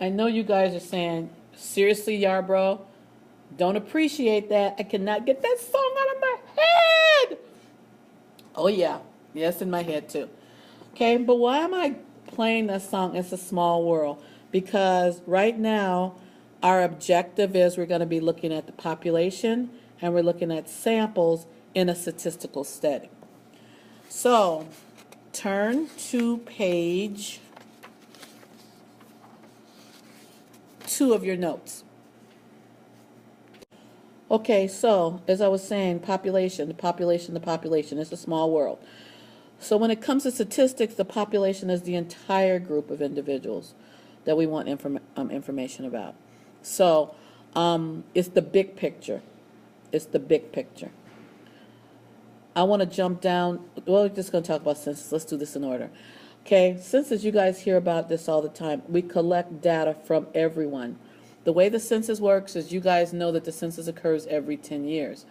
I know you guys are saying, seriously, Yarbrough, don't appreciate that. I cannot get that song out of my head. Oh, yeah. Yes, in my head, too. Okay, but why am I playing this song, It's a Small World? Because right now, our objective is we're going to be looking at the population and we're looking at samples in a statistical setting. So, turn to page 2 of your notes. Okay, so as I was saying, population, the population, the population. It's a small world. So when it comes to statistics, the population is the entire group of individuals that we want information about. So it's the big picture. It's the big picture. I want to jump down. Well, we're just going to talk about census. Let's do this in order. Okay, census, you guys hear about this all the time. We collect data from everyone. The way the census works is you guys know that the census occurs every 10 years.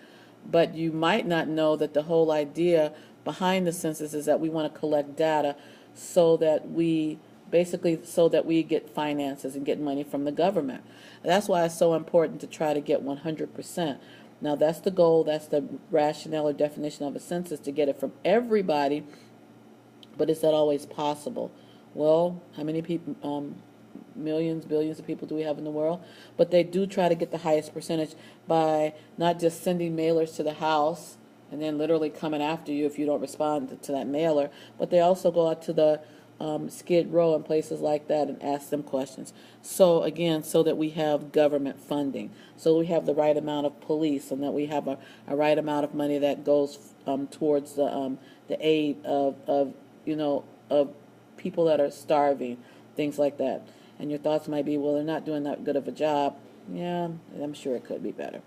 But you might not know that the whole idea behind the census is that we want to collect data so that we get finances and get money from the government. That's why it's so important to try to get 100%. Now that's the goal, that's the rationale or definition of a census, to get it from everybody. But is that always possible? Well, how many people, millions, billions of people do we have in the world? But they do try to get the highest percentage by not just sending mailers to the house and then literally coming after you if you don't respond to that mailer, but they also go out to the Skid Row and places like that and ask them questions. So again, so that we have government funding, so we have the right amount of police, and that we have a right amount of money that goes towards the aid of people that are starving, things like that. And your thoughts might be, well, they're not doing that good of a job. Yeah, I'm sure it could be better.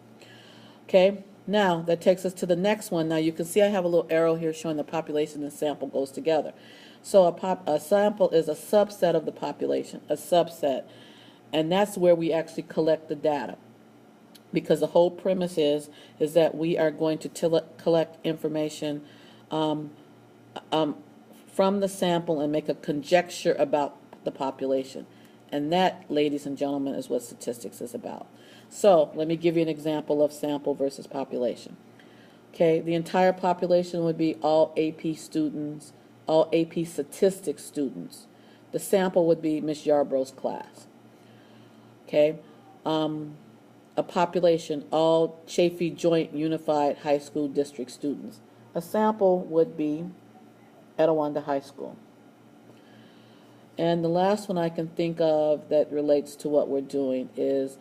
Okay, now that takes us to the next one. Now you can see I have a little arrow here showing the population and sample goes together. So a sample is a subset of the population, a subset, and that's where we actually collect the data. Because the whole premise is that we are going to collect information from the sample and make a conjecture about the population. And that, ladies and gentlemen, is what statistics is about. So let me give you an example of sample versus population. Okay, the entire population would be all AP students, all AP statistics students. The sample would be Miss Yarbrough's class. Okay, a population, all Chaffee Joint Unified High School District students. A sample would be Etiwanda High School. And the last one I can think of that relates to what we're doing is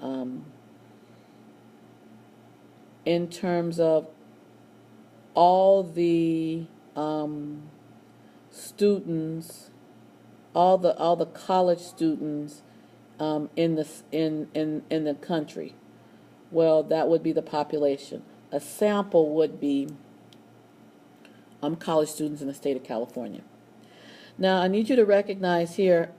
in terms of all the students, all the college students in the country. Well, that would be the population. A sample would be college students in the state of California. Now, I need you to recognize here,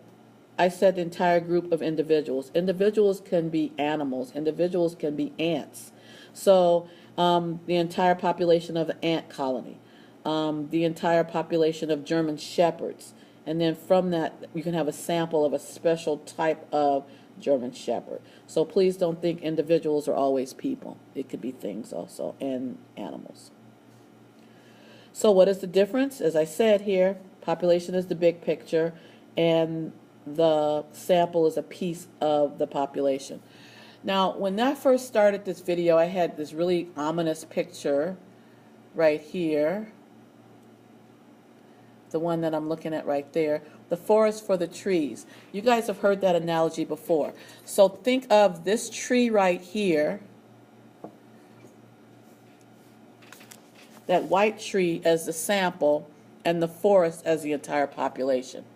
I said the entire group of individuals. Individuals can be animals. Individuals can be ants. So the entire population of the ant colony, the entire population of German shepherds, and then from that you can have a sample of a special type of German shepherd. So please don't think individuals are always people. It could be things also, and animals. So what is the difference? As I said here, population is the big picture, and the sample is a piece of the population. Now, when I first started this video, I had this really ominous picture right here, the one that I'm looking at right there, the forest for the trees. You guys have heard that analogy before. So think of this tree right here, that white tree as the sample, and the forest as the entire population.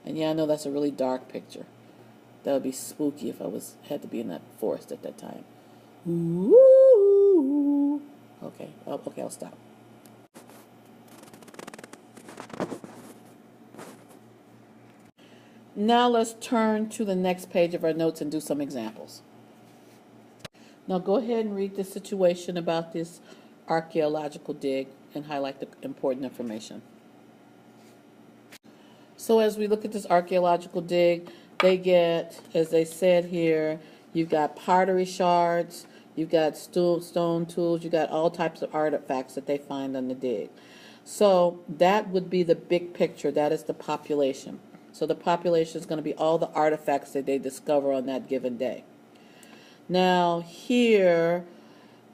And yeah, I know that's a really dark picture. That would be spooky if I had to be in that forest at that time. Ooh. Okay, I'll stop. Now let's turn to the next page of our notes and do some examples. Now go ahead and read the situation about this archaeological dig and highlight the important information. So as we look at this archaeological dig, they get, as they said here, you've got pottery shards, you've got stone tools, you've got all types of artifacts that they find on the dig. So that would be the big picture. That is the population. So the population is going to be all the artifacts that they discover on that given day. Now here,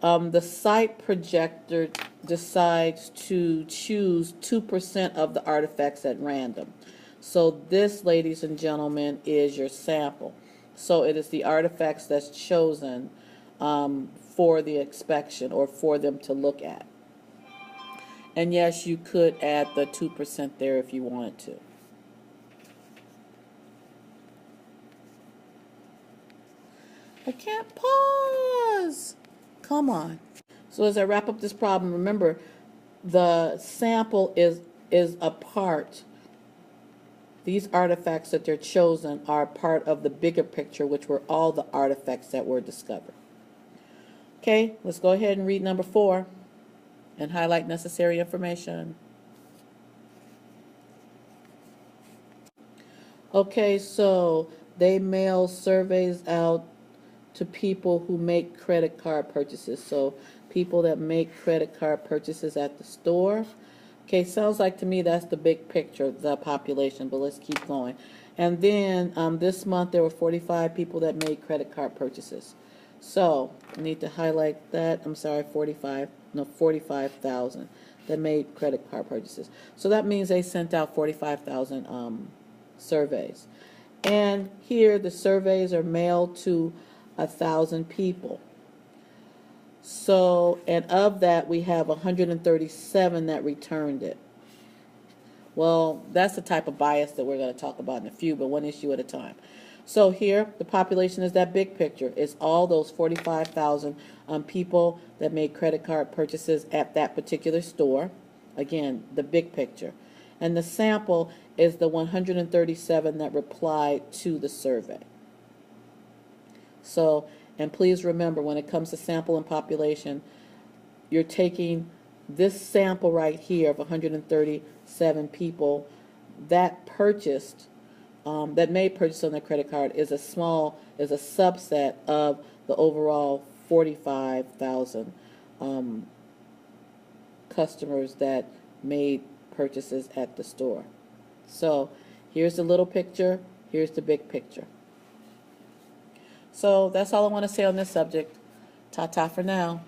the site projector decides to choose 2% of the artifacts at random. So this, ladies and gentlemen, is your sample. So it is the artifacts that's chosen for the inspection or for them to look at. And yes, you could add the 2% there if you wanted to. I can't pause. Come on. So as I wrap up this problem, remember the sample is a part. These artifacts that they're chosen are part of the bigger picture, which were all the artifacts that were discovered. Okay, let's go ahead and read number 4 and highlight necessary information. Okay, so they mail surveys out to people who make credit card purchases. So people that make credit card purchases at the store. Okay, sounds like to me that's the big picture, the population, but let's keep going. And then this month there were 45 people that made credit card purchases. So I need to highlight that. I'm sorry, 45,000 that made credit card purchases. So that means they sent out 45,000 surveys. And here the surveys are mailed to 1,000 people. So, and of that we have 137 that returned it. Well, that's the type of bias that we're going to talk about in a few, but one issue at a time. So here, the population is that big picture. It's all those 45,000 people that made credit card purchases at that particular store. Again, the big picture. And the sample is the 137 that replied to the survey. So, and please remember, when it comes to sample and population, you're taking this sample right here of 137 people that purchased, that made purchase on their credit card is a subset of the overall 45,000 customers that made purchases at the store. So here's the little picture, here's the big picture. So that's all I want to say on this subject. Ta-ta for now.